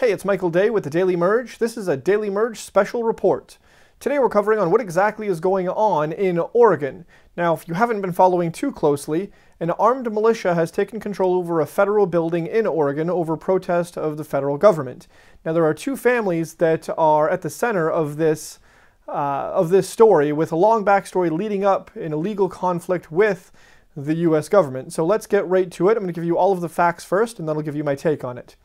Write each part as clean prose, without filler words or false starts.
Hey, it's Michael Day with the Daily Merge. This is a Daily Merge special report. Today we're covering on what exactly is going on in Oregon. Now, if you haven't been following too closely, an armed militia has taken control over a federal building in Oregon over protest of the federal government. Now, there are two families that are at the center of this story, with a long backstory leading up in a legal conflict with the U.S. government. So let's get right to it. I'm going to give you all of the facts first, and then I'll give you my take on it.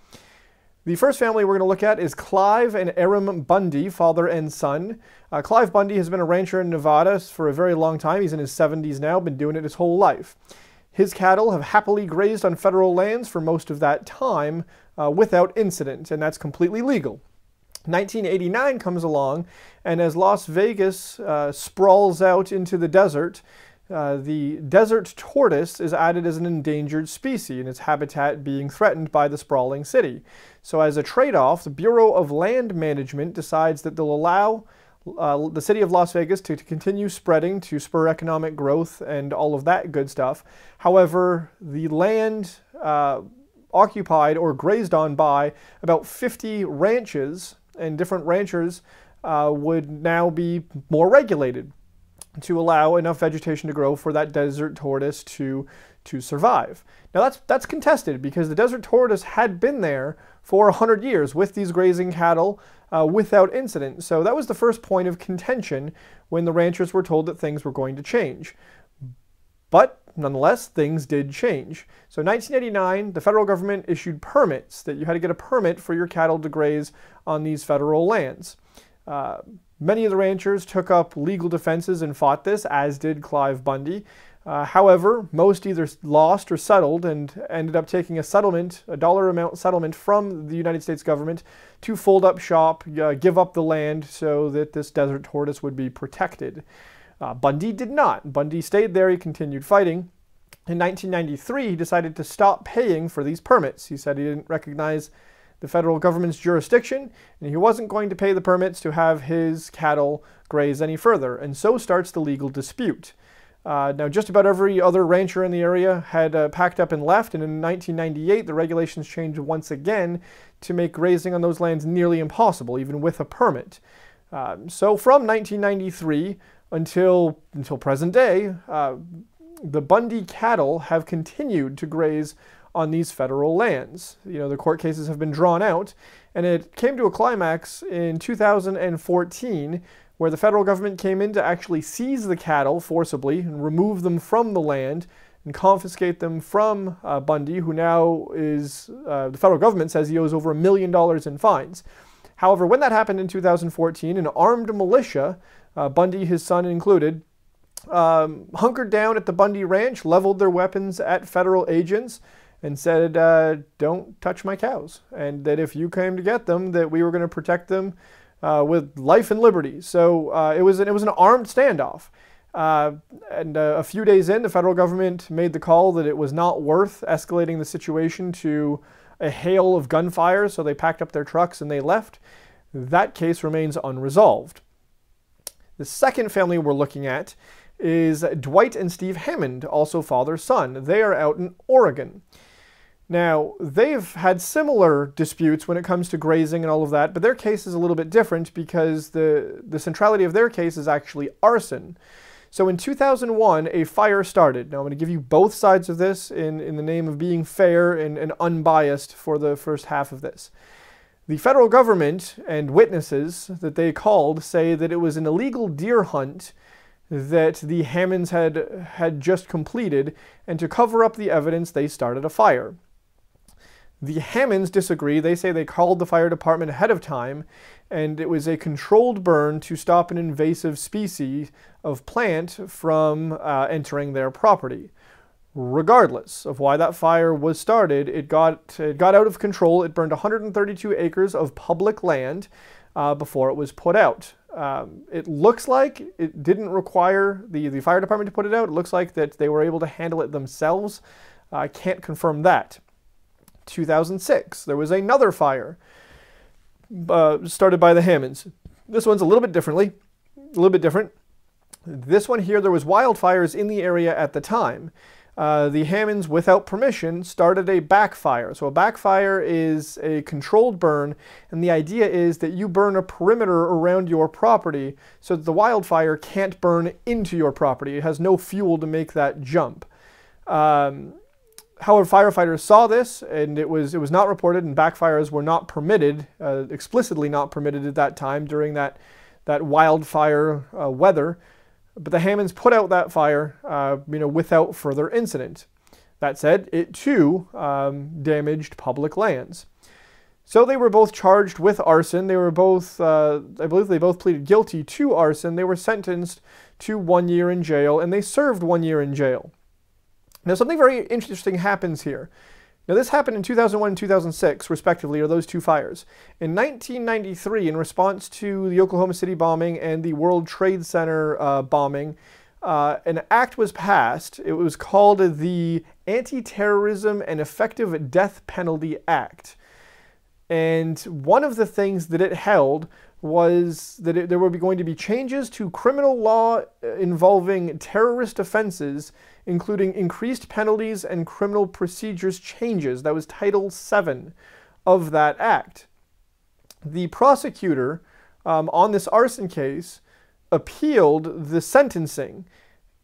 The first family we're going to look at is Clive and Aram Bundy, father and son. Clive Bundy has been a rancher in Nevada for a very long time. He's in his 70s now, been doing it his whole life. His cattle have happily grazed on federal lands for most of that time without incident, and that's completely legal. 1989 comes along, and as Las Vegas sprawls out into the desert, the desert tortoise is added as an endangered species, and its habitat being threatened by the sprawling city. So as a trade-off, the Bureau of Land Management decides that they'll allow the city of Las Vegas to continue spreading to spur economic growth and all of that good stuff. However, the land occupied or grazed on by about 50 ranches and different ranchers would now be more regulated to allow enough vegetation to grow for that desert tortoise to survive. Now that's contested because the desert tortoise had been there for 100 years with these grazing cattle without incident. So that was the first point of contention when the ranchers were told that things were going to change. But nonetheless, things did change. So in 1989, the federal government issued permits that you had to get a permit for your cattle to graze on these federal lands. Many of the ranchers took up legal defenses and fought this, as did Clive Bundy. However, most either lost or settled and ended up taking a settlement, a dollar amount settlement from the United States government to fold up shop, give up the land so that this desert tortoise would be protected. Bundy did not. Bundy stayed there. He continued fighting. In 1993, he decided to stop paying for these permits. He said he didn't recognize the federal government's jurisdiction, and he wasn't going to pay the permits to have his cattle graze any further, and so starts the legal dispute. Now, just about every other rancher in the area had packed up and left, and in 1998, the regulations changed once again to make grazing on those lands nearly impossible, even with a permit. So from 1993 until present day, the Bundy cattle have continued to graze on these federal lands. You know, the court cases have been drawn out, and it came to a climax in 2014, where the federal government came in to actually seize the cattle forcibly and remove them from the land and confiscate them from Bundy, who now is, the federal government says he owes over $1 million in fines. However, when that happened in 2014, an armed militia, Bundy, his son included, hunkered down at the Bundy Ranch, leveled their weapons at federal agents, and said, don't touch my cows, and that if you came to get them, that we were going to protect them with life and liberty. So it was an armed standoff. And a few days in, the federal government made the call that it was not worth escalating the situation to a hail of gunfire, so they packed up their trucks and they left. That case remains unresolved. The second family we're looking at is Dwight and Steve Hammond, also father-son. They are out in Oregon. Now, they've had similar disputes when it comes to grazing and all of that, but their case is a little bit different because the centrality of their case is actually arson. So in 2001, a fire started. Now, I'm going to give you both sides of this in the name of being fair and unbiased for the first half of this. The federal government and witnesses that they called say that it was an illegal deer hunt that the Hammonds had just completed, and to cover up the evidence, they started a fire. The Hammonds disagree. They say they called the fire department ahead of time, and it was a controlled burn to stop an invasive species of plant from entering their property. Regardless of why that fire was started, it got out of control. It burned 132 acres of public land before it was put out. It looks like it didn't require the fire department to put it out. It looks like that they were able to handle it themselves. I can't confirm that. 2006, there was another fire started by the Hammonds. This one's a little bit different. This one here, there was wildfires in the area at the time. the Hammonds, without permission, started a backfire. So a backfire is a controlled burn, and the idea is that you burn a perimeter around your property so that the wildfire can't burn into your property. It has no fuel to make that jump. However, firefighters saw this, and it was not reported, and backfires were not permitted, explicitly not permitted at that time during that wildfire weather. But the Hammonds put out that fire, without further incident. That said, it too damaged public lands. So they were both charged with arson. They were both, I believe they both pleaded guilty to arson. They were sentenced to 1 year in jail, and they served 1 year in jail. Now, something very interesting happens here. Now, this happened in 2001 and 2006, respectively, or those two fires. In 1993, in response to the Oklahoma City bombing and the World Trade Center bombing, an act was passed. It was called the Anti-Terrorism and Effective Death Penalty Act. And one of the things that it held was that there were going to be changes to criminal law involving terrorist offenses, including increased penalties and criminal procedures changes. That was Title VII of that act. The prosecutor on this arson case appealed the sentencing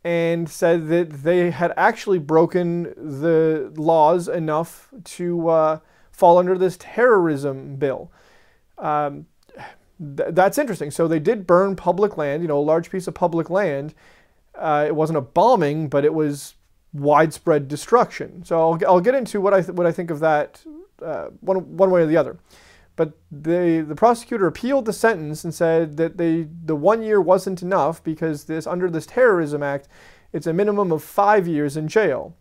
and said that they had actually broken the laws enough to fall under this terrorism bill. That's interesting. So they did burn public land, a large piece of public land. It wasn't a bombing, but it was widespread destruction. So I'll get into what I think of that one way or the other. But the prosecutor appealed the sentence and said that the 1 year wasn't enough because under this terrorism act, it's a minimum of 5 years in jail.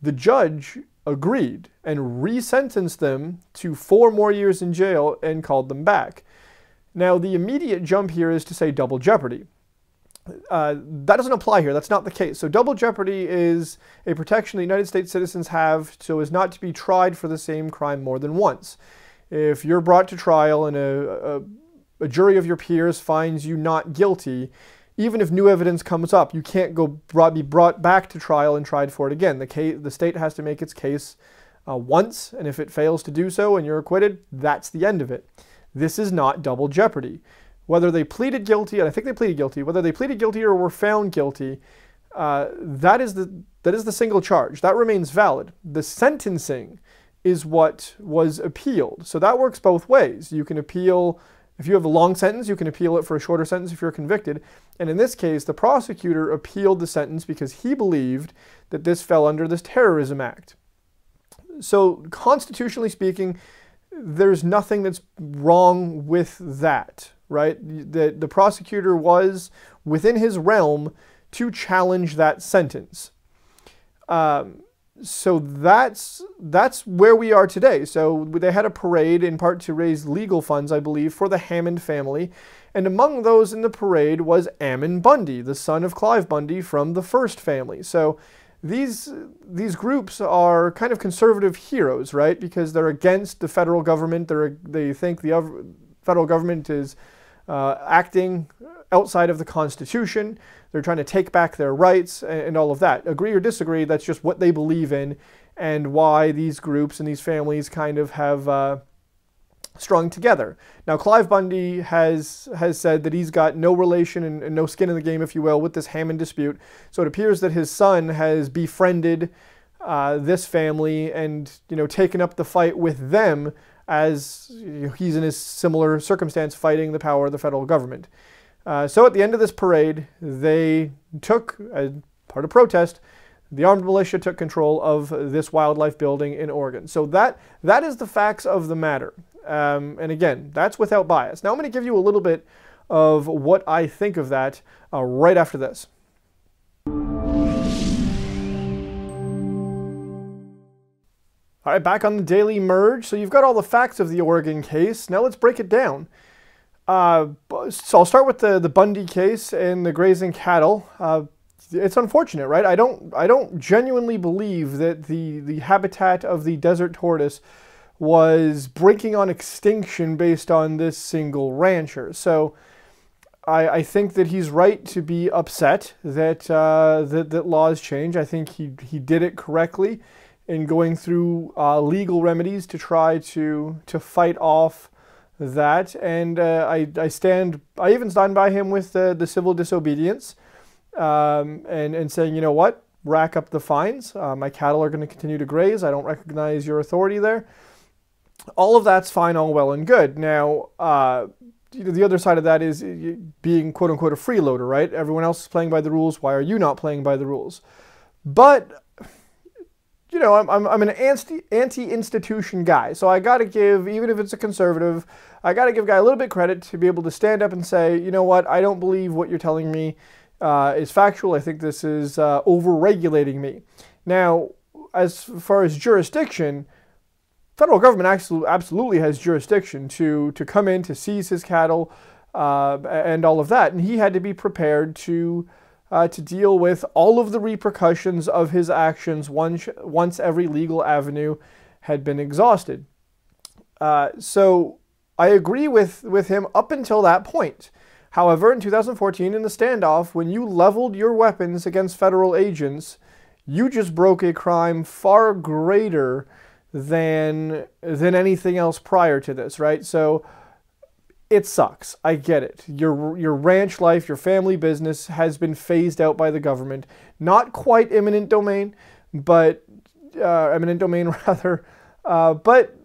The judge agreed and resentenced them to 4 more years in jail and called them back. Now, the immediate jump here is to say double jeopardy. That doesn't apply here. That's not the case. So double jeopardy is a protection the United States citizens have so as not to be tried for the same crime more than once. If you're brought to trial and a jury of your peers finds you not guilty, even if new evidence comes up, you can't be brought back to trial and tried for it again. The state has to make its case once, and if it fails to do so and you're acquitted, that's the end of it. This is not double jeopardy. Whether they pleaded guilty, and I think they pleaded guilty, whether they pleaded guilty or were found guilty, that is the single charge. That remains valid. The sentencing is what was appealed. So that works both ways. You can appeal, if you have a long sentence, you can appeal it for a shorter sentence if you're convicted. And in this case, the prosecutor appealed the sentence because he believed that this fell under this terrorism act. So constitutionally speaking, there's nothing that's wrong with that, right? The prosecutor was within his realm to challenge that sentence. So that's where we are today. So they had a parade in part to raise legal funds, I believe, for the Hammond family. And among those in the parade was Ammon Bundy, the son of Clive Bundy from the first family. So these groups are kind of conservative heroes, right? Because they're against the federal government. They think the federal government is acting outside of the Constitution. They're trying to take back their rights and all of that. Agree or disagree, that's just what they believe in and why these groups and these families kind of have strung together. Now, Clive Bundy has said that he's got no relation and no skin in the game, if you will, with this Hammond dispute. So it appears that his son has befriended this family and, taken up the fight with them as he's in a similar circumstance fighting the power of the federal government. So at the end of this parade, they took, as part of protest, the armed militia took control of this wildlife building in Oregon. So that is the facts of the matter. And again, that's without bias. Now I'm going to give you a little bit of what I think of that right after this. All right, back on the Daily Merge. So you've got all the facts of the Oregon case. Now let's break it down. So I'll start with the Bundy case and the grazing cattle. It's unfortunate, right? I don't genuinely believe that the habitat of the desert tortoise was breaking on extinction based on this single rancher. So I think that he's right to be upset that that laws change. I think he did it correctly in going through legal remedies to try to fight off that. And I even stand by him with the civil disobedience, and saying, you know what, rack up the fines. My cattle are going to continue to graze. I don't recognize your authority there. All of that's fine, all well and good. Now, the other side of that is being quote unquote a freeloader, right? Everyone else is playing by the rules. Why are you not playing by the rules? But you know, I'm an anti-institution guy, so I got to give, even if it's a conservative, I got to give a guy a little bit credit to be able to stand up and say, you know what, I don't believe what you're telling me is factual. I think this is over-regulating me. Now, as far as jurisdiction, federal government absolutely has jurisdiction to come in, to seize his cattle, and all of that. And he had to be prepared to deal with all of the repercussions of his actions once every legal avenue had been exhausted. So I agree with him up until that point. However, in 2014, in the standoff, when you leveled your weapons against federal agents, you just broke a crime far greater than anything else prior to this, right? So it sucks. I get it. Your ranch life, your family business has been phased out by the government. Not quite eminent domain, but eminent domain rather, but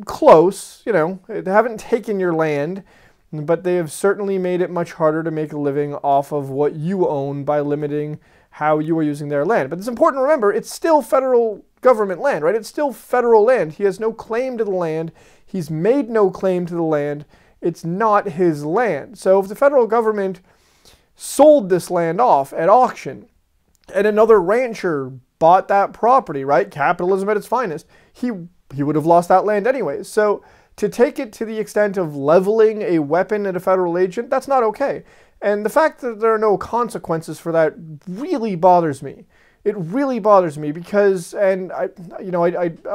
close. You know, they haven't taken your land, but they have certainly made it much harder to make a living off of what you own by limiting how you are using their land. But it's important to remember, it's still federal government land, right? It's still federal land. He has no claim to the land. He's made no claim to the land. It's not his land. So if the federal government sold this land off at auction and another rancher bought that property, right? Capitalism at its finest, he would have lost that land anyways. So to take it to the extent of leveling a weapon at a federal agent, that's not okay. And the fact that there are no consequences for that really bothers me. It really bothers me because, and I'm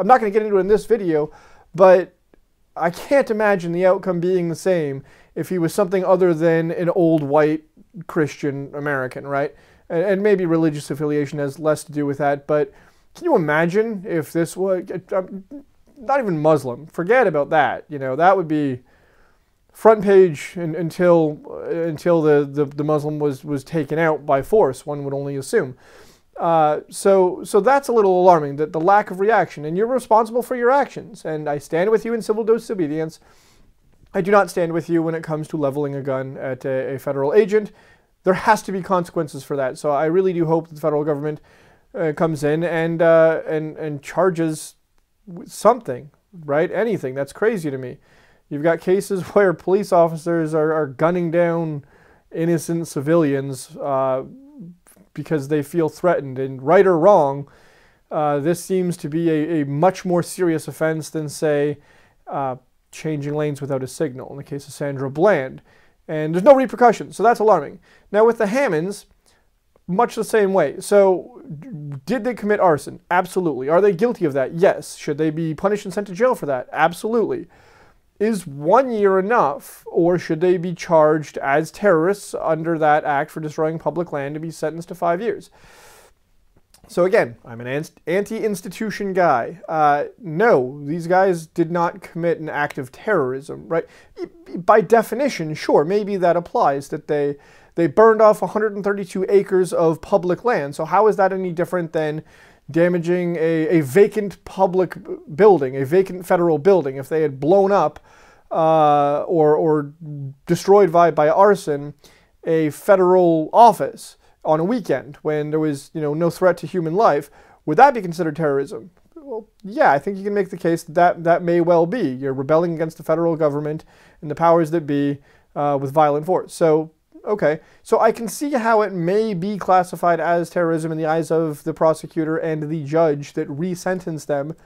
not going to get into it in this video, but I can't imagine the outcome being the same if he was something other than an old white Christian American, right? And maybe religious affiliation has less to do with that, but can you imagine if this was, not even Muslim, forget about that, you know, that would be front page until the Muslim was taken out by force, one would only assume. So that's a little alarming, that the lack of reaction, and you're responsible for your actions. And I stand with you in civil disobedience. I do not stand with you when it comes to leveling a gun at a federal agent. There has to be consequences for that. So I really do hope that the federal government comes in and charges something, right? Anything. That's crazy to me. You've got cases where police officers are gunning down innocent civilians because they feel threatened. And right or wrong, this seems to be a much more serious offense than, say, changing lanes without a signal in the case of Sandra Bland. And there's no repercussions, so that's alarming. Now with the Hammonds, much the same way. So did they commit arson? Absolutely. Are they guilty of that? Yes. Should they be punished and sent to jail for that? Absolutely. Is 1 year enough, or should they be charged as terrorists under that act for destroying public land to be sentenced to 5 years? So again, I'm an anti-institution guy. No, these guys did not commit an act of terrorism, right? By definition, sure, maybe that applies, that they burned off 132 acres of public land. So how is that any different than damaging a vacant public building, a vacant federal building? If they had blown up or destroyed by arson a federal office on a weekend when there was, you know, no threat to human life, would that be considered terrorism? Well, yeah, I think you can make the case that may well be. You're rebelling against the federal government and the powers that be with violent force. So okay, so I can see how it may be classified as terrorism in the eyes of the prosecutor and the judge that resentenced them,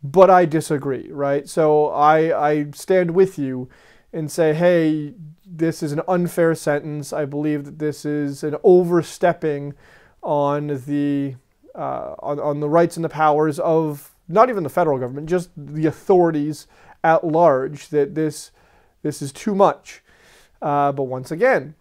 but I disagree, right? So I stand with you and say, hey, this is an unfair sentence. I believe that this is an overstepping on the rights and the powers of not even the federal government, just the authorities at large, that this is too much. But once again,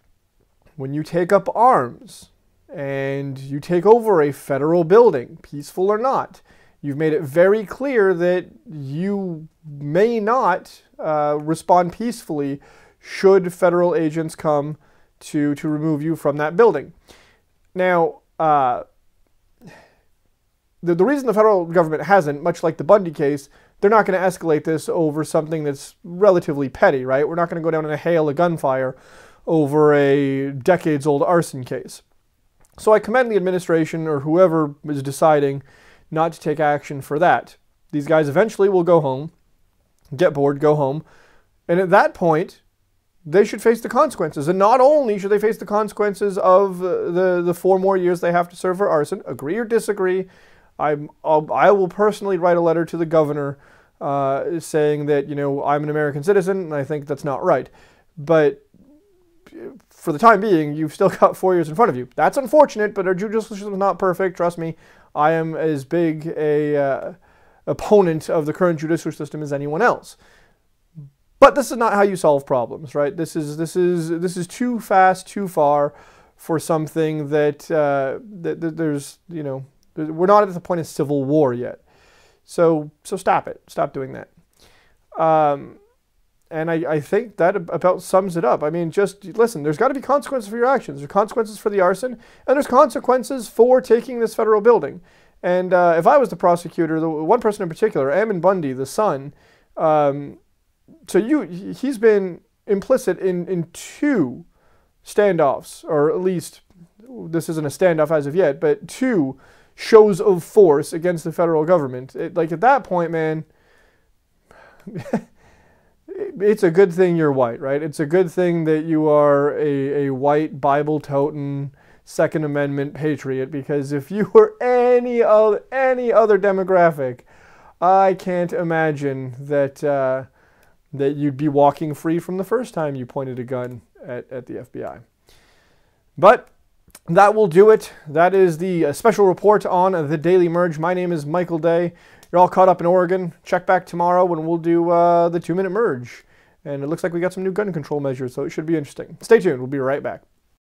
when you take up arms and you take over a federal building, peaceful or not, you've made it very clear that you may not respond peacefully should federal agents come to remove you from that building. Now, the reason the federal government hasn't, much like the Bundy case, they're not going to escalate this over something that's relatively petty, right? We're not going to go down in a hail of gunfire over a decades-old arson case. So I commend the administration or whoever is deciding not to take action for that. These guys eventually will go home, get bored, go home, and at that point, they should face the consequences. And not only should they face the consequences of the 4 more years they have to serve for arson, agree or disagree, I will personally write a letter to the governor saying that, you know, I'm an American citizen and I think that's not right. But for the time being, you've still got 4 years in front of you. That's unfortunate, but our judicial system is not perfect. Trust me, I am as big a opponent of the current judicial system as anyone else. But this is not how you solve problems, right? This is too fast, too far for something that there's, you know, we're not at the point of civil war yet. So stop it. Stop doing that. And I think that about sums it up. I mean, just listen, there's got to be consequences for your actions. There's consequences for the arson, and there's consequences for taking this federal building. And if I was the prosecutor, the one person in particular, Ammon Bundy, the son, he's been implicit in 2 standoffs, or at least this isn't a standoff as of yet, but 2 shows of force against the federal government. Like at that point, man, it's a good thing you're white, right? It's a good thing that you are a white Bible-toting Second Amendment patriot, because if you were any other demographic, I can't imagine that that you'd be walking free from the first time you pointed a gun at the FBI. But that will do it. That is the special report on the Daily Merge. My name is Michael Day. You're all caught up in Oregon. Check back tomorrow when we'll do the 2-minute merge. And it looks like we got some new gun control measures, so it should be interesting. Stay tuned. We'll be right back.